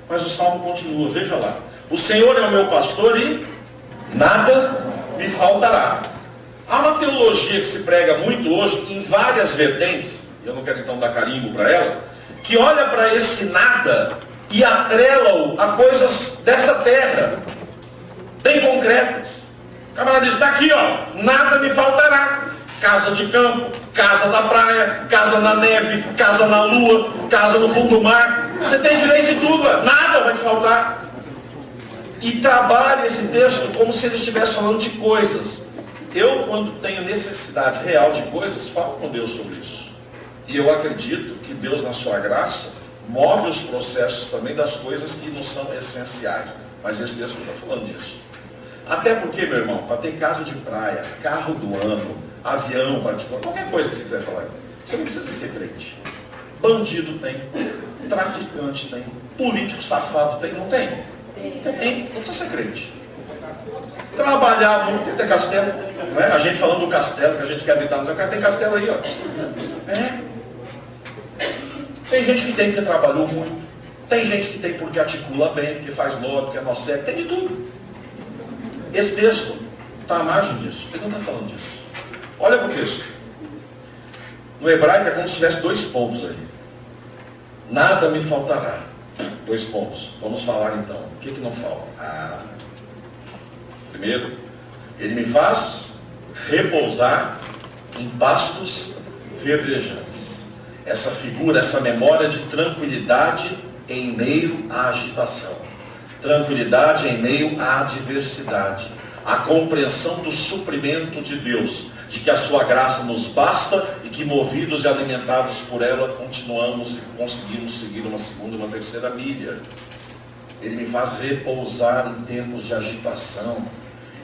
Mas o salmo continua, veja lá. O Senhor é o meu pastor e nada me faltará. Há uma teologia que se prega muito hoje, em várias vertentes, eu não quero então dar carimbo para ela, que olha para esse nada e atrela-o a coisas dessa terra, bem concretas. O camarada diz, está aqui, ó, nada me faltará. Casa de campo, casa da praia, casa na neve, casa na lua, casa no fundo do mar. Você tem direito de tudo, nada vai te faltar. E trabalha esse texto como se ele estivesse falando de coisas. Eu, quando tenho necessidade real de coisas, falo com Deus sobre isso. E eu acredito que Deus, na sua graça, move os processos também das coisas que não são essenciais. Mas esse texto não está falando disso. Até porque, meu irmão, para ter casa de praia, carro do ano, avião particular, qualquer coisa que você quiser falar, você não precisa ser crente. Bandido tem, traficante tem, político safado tem, não tem? Tem, não precisa ser crente. Trabalhar, vamos ter castelo, não é? A gente falando do castelo, que a gente quer habitar no castelo, tem castelo aí, ó. Tem gente que tem porque trabalhou muito, tem gente que tem porque articula bem, porque faz lobby, porque é nosso cego, tem de tudo. Esse texto está à margem disso, ele não está falando disso. Olha para o texto. No hebraico é como se tivesse 2 pontos aí. Nada me faltará. 2 pontos. Vamos falar então. O que não falta? Primeiro, ele me faz repousar em pastos verdejantes. Essa figura, essa memória de tranquilidade em meio à agitação. Tranquilidade em meio à adversidade. A compreensão do suprimento de Deus, de que a sua graça nos basta e que, movidos e alimentados por ela, continuamos e conseguimos seguir uma segunda e uma terceira milha. Ele me faz repousar em tempos de agitação.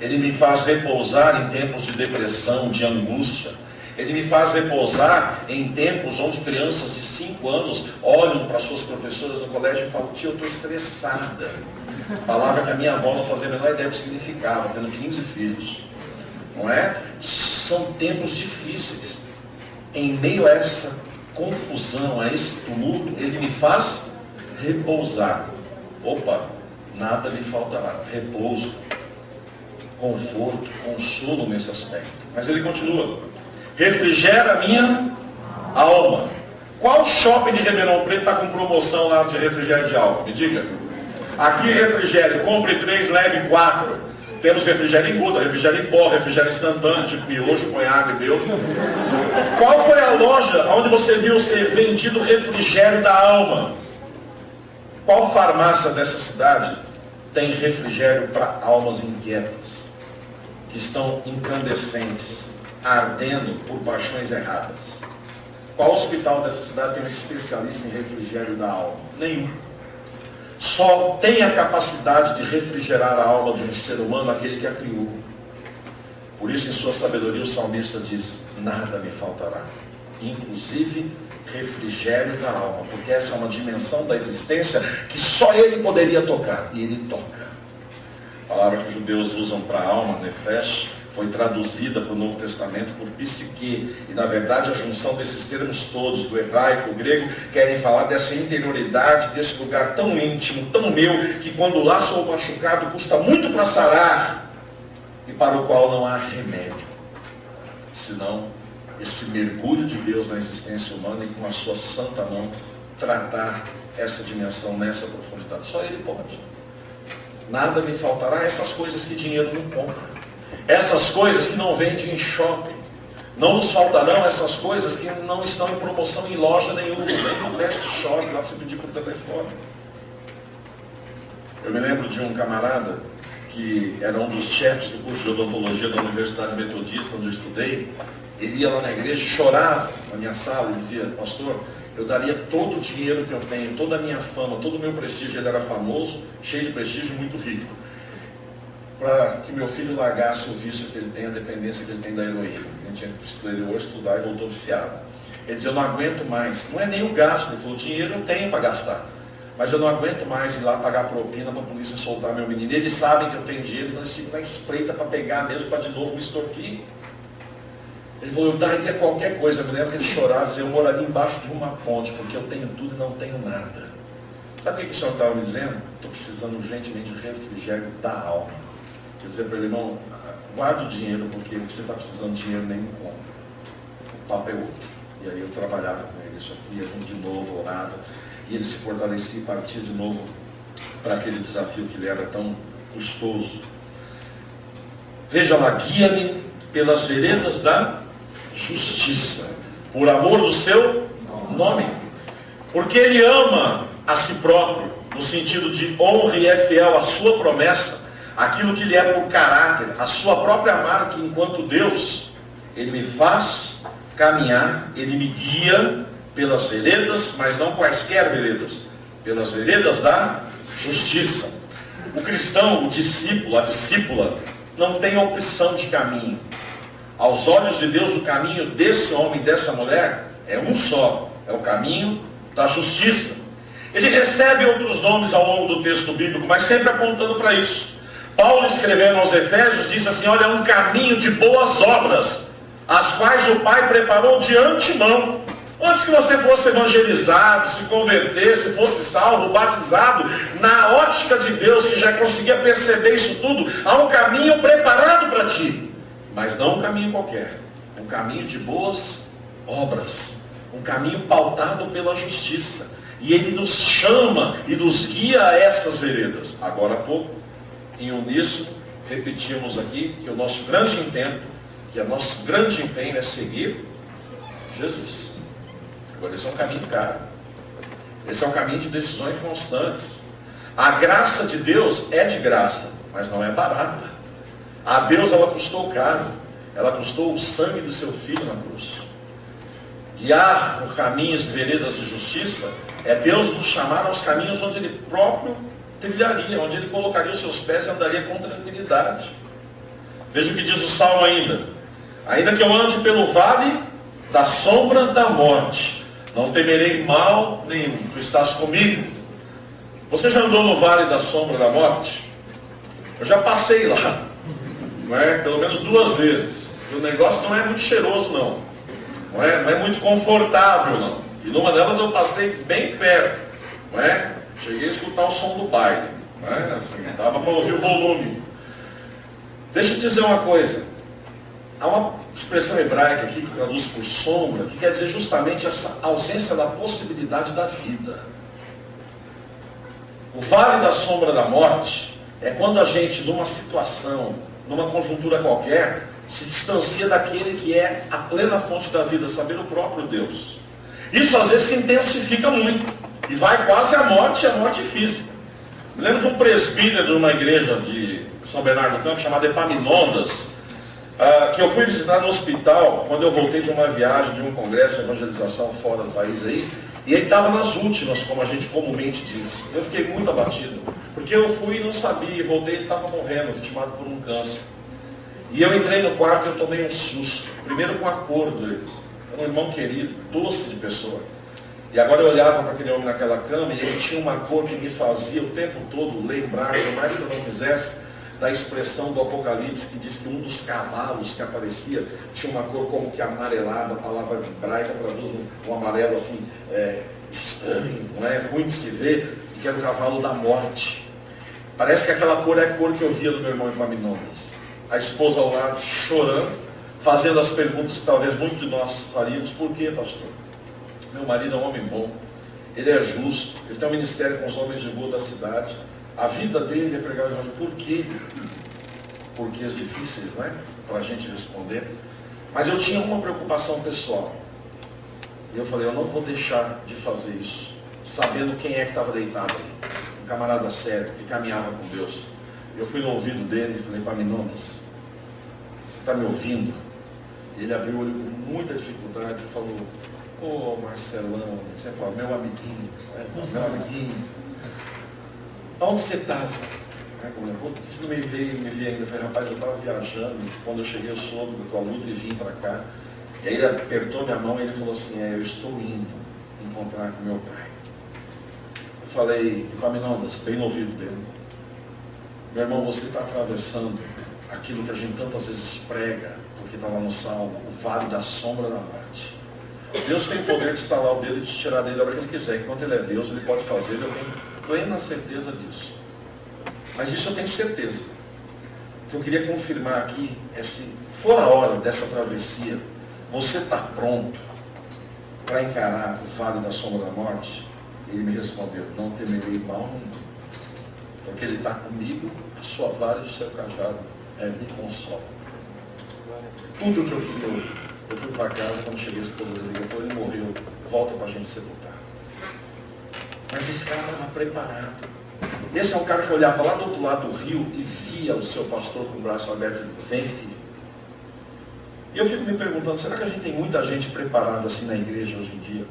Ele me faz repousar em tempos de depressão, de angústia. Ele me faz repousar em tempos onde crianças de 5 anos olham para suas professoras no colégio e falam, tia, eu estou estressada. Palavra que a minha avó não fazia a menor ideia do que significava, tendo 15 filhos. Não é? São tempos difíceis. Em meio a essa confusão, a esse tumulto, ele me faz repousar. Opa, nada me faltará. Repouso, conforto, consolo nesse aspecto. Mas ele continua. Refrigera a minha alma. Qual shopping de Ribeirão Preto está com promoção lá de refrigério de alma? Me diga. Aqui refrigério, compre 3, leve 4. Temos refrigério em gota, refrigério em pó, refrigério instantâneo, tipo miojo, põe água e deu. Qual foi a loja onde você viu ser vendido refrigério da alma? Qual farmácia dessa cidade tem refrigério para almas inquietas, que estão incandescentes, ardendo por paixões erradas? Qual hospital dessa cidade tem um especialista em refrigério da alma? Nenhum. Só tem a capacidade de refrigerar a alma de um ser humano aquele que a criou. Por isso, em sua sabedoria, o salmista diz, nada me faltará. Inclusive, refrigério da alma. Porque essa é uma dimensão da existência que só ele poderia tocar. E ele toca. A palavra que os judeus usam para a alma, nefesh, foi traduzida para o Novo Testamento por psique. E, na verdade, a junção desses termos todos, do hebraico, do grego, querem falar dessa interioridade, desse lugar tão íntimo, tão meu, que quando o laço ou machucado custa muito para sarar, e para o qual não há remédio, senão esse mergulho de Deus na existência humana e com a sua santa mão tratar essa dimensão nessa profundidade. Só Ele pode. Nada me faltará, essas coisas que dinheiro não compra. Essas coisas que não vendem em shopping. Não nos faltarão essas coisas que não estão em promoção em loja nenhuma, nem no best shop, lá que você pedir por telefone. Eu me lembro de um camarada que era um dos chefes do curso de odontologia da Universidade Metodista, onde eu estudei. Ele ia lá na igreja, chorava na minha sala e dizia, pastor, eu daria todo o dinheiro que eu tenho, toda a minha fama, todo o meu prestígio. Ele era famoso, cheio de prestígio e muito rico, para que meu filho largasse o vício que ele tem, a dependência que ele tem da heroína. Ele tinha que ir para o exterior estudar e voltou viciado. Ele dizia, eu não aguento mais. Não é nem o gasto. Ele falou, dinheiro eu tenho para gastar. Mas eu não aguento mais ir lá pagar propina para a polícia soltar meu menino. Eles sabem que eu tenho dinheiro, então eles ficam na espreita para pegar mesmo, para de novo me extorquir. Ele falou, eu daria qualquer coisa. Eu me lembro que ele chorava e dizia, eu moraria embaixo de uma ponte, porque eu tenho tudo e não tenho nada. Sabe o que o Senhor estava me dizendo? Estou precisando urgentemente de refrigério da alma. Quer dizer para ele, irmão, guarda o dinheiro, porque você está precisando de dinheiro nenhum compra. O papo é outro. E aí eu trabalhava com ele, só queria de novo, orava. E ele se fortalecia e partia de novo para aquele desafio que lhe era tão custoso. Veja lá, guia-me pelas veredas da justiça, por amor do seu nome. Porque ele ama a si próprio, no sentido de honra e é fiel à sua promessa, aquilo que lhe é por caráter, a sua própria marca enquanto Deus. Ele me faz caminhar, ele me guia pelas veredas, mas não quaisquer veredas, pelas veredas da justiça. O cristão, o discípulo, a discípula, não tem opção de caminho. Aos olhos de Deus, o caminho desse homem, dessa mulher, é um só, é o caminho da justiça. Ele recebe outros nomes ao longo do texto bíblico, mas sempre apontando para isso. Paulo, escrevendo aos Efésios, diz assim, olha, um caminho de boas obras, as quais o Pai preparou de antemão. Antes que você fosse evangelizado, se convertesse, fosse salvo, batizado, na ótica de Deus, que já conseguia perceber isso tudo, há um caminho preparado para ti. Mas não um caminho qualquer, um caminho de boas obras, um caminho pautado pela justiça. E ele nos chama e nos guia a essas veredas. Agora há pouco, em uníssono, repetimos aqui que o nosso grande intento, que o nosso grande empenho é seguir Jesus. Agora esse é um caminho caro. Esse é um caminho de decisões constantes. A graça de Deus é de graça, mas não é barata. A Deus ela custou caro. Ela custou o sangue do seu filho na cruz. Guiar por caminhos e veredas de justiça é Deus nos chamar aos caminhos onde Ele próprio trilharia, onde Ele colocaria os seus pés e andaria com tranquilidade. Veja o que diz o Salmo ainda. Ainda que eu ande pelo vale da sombra da morte, não temerei mal nenhum, tu estás comigo. Você já andou no vale da sombra da morte? Eu já passei lá, não é? Pelo menos 2 vezes. O negócio não é muito cheiroso, não é muito confortável, não. E numa delas eu passei bem perto, não é? Cheguei a escutar o som do baile, não é? Assim, dava para ouvir o volume. Deixa eu te dizer uma coisa. Há uma expressão hebraica aqui que traduz por sombra, que quer dizer justamente essa ausência da possibilidade da vida. O vale da sombra da morte é quando a gente, numa situação, numa conjuntura qualquer, se distancia daquele que é a plena fonte da vida, saber o próprio Deus. Isso às vezes se intensifica muito e vai quase à morte física. Me lembro de um presbítero de uma igreja de São Bernardo do Campo, chamada Epaminondas, que eu fui visitar no hospital, quando eu voltei de uma viagem, de um congresso de evangelização fora do país aí, e ele estava nas últimas, como a gente comumente diz. Eu fiquei muito abatido, porque eu fui e não sabia, e voltei e ele estava morrendo, vitimado por um câncer. E eu entrei no quarto e eu tomei um susto, primeiro com a cor dele. Era um irmão querido, doce de pessoa. E agora eu olhava para aquele homem naquela cama e ele tinha uma cor que me fazia o tempo todo lembrar, por mais que eu não quisesse, da expressão do Apocalipse que diz que um dos cavalos que aparecia tinha uma cor como que amarelada, a palavra hebraica traduz um amarelo assim, estranho, não é? Ruim de se ver, que era o cavalo da morte. Parece que aquela cor é a cor que eu via do meu irmão Epaminondas. A esposa ao lado, chorando, fazendo as perguntas que talvez muitos de nós faríamos. Por quê, pastor? Meu marido é um homem bom, ele é justo, ele tem um ministério com os homens de boa da cidade. A vida dele é pregar o evangelho. Por quê? Porquês difíceis, não é? Para a gente responder. Mas eu tinha uma preocupação pessoal. E eu falei, eu não vou deixar de fazer isso, sabendo quem é que estava deitado ali. Um camarada sério, que caminhava com Deus. Eu fui no ouvido dele e falei, Epaminondas, você está me ouvindo? Ele abriu o olho com muita dificuldade e falou, ô Marcelão, você fala, meu amiguinho, meu amiguinho. Onde você estava? Isso não me veio ainda. Eu falei, rapaz, eu estava viajando. Quando eu cheguei, eu soube da tua luta e vim para cá. E aí ele apertou minha mão e ele falou assim, eu estou indo encontrar com meu pai. Eu falei, Epaminondas, bem no ouvido dele. Meu irmão, você está atravessando aquilo que a gente tantas vezes prega, porque está lá no Salmo, o vale da sombra da morte. Deus tem poder de estalar o dedo e de tirar dele a hora que ele quiser. Enquanto ele é Deus, ele pode fazer, eu tenho plena certeza disso. Mas isso eu tenho certeza. O que eu queria confirmar aqui é se for a hora dessa travessia, você está pronto para encarar o vale da sombra da morte? Ele me respondeu, não temerei mal nenhum, porque ele está comigo, a sua vara e o seu cajado me consola. Tudo o que eu queria ouvir. Eu fui para casa, quando cheguei a esposa dele, eu falei, ele morreu, volta para a gente sepultar. Mas esse cara estava preparado. Esse é um cara que olhava lá do outro lado do rio e via o seu pastor com o braço aberto e dizendo, vem filho. E eu fico me perguntando, será que a gente tem muita gente preparada assim na igreja hoje em dia?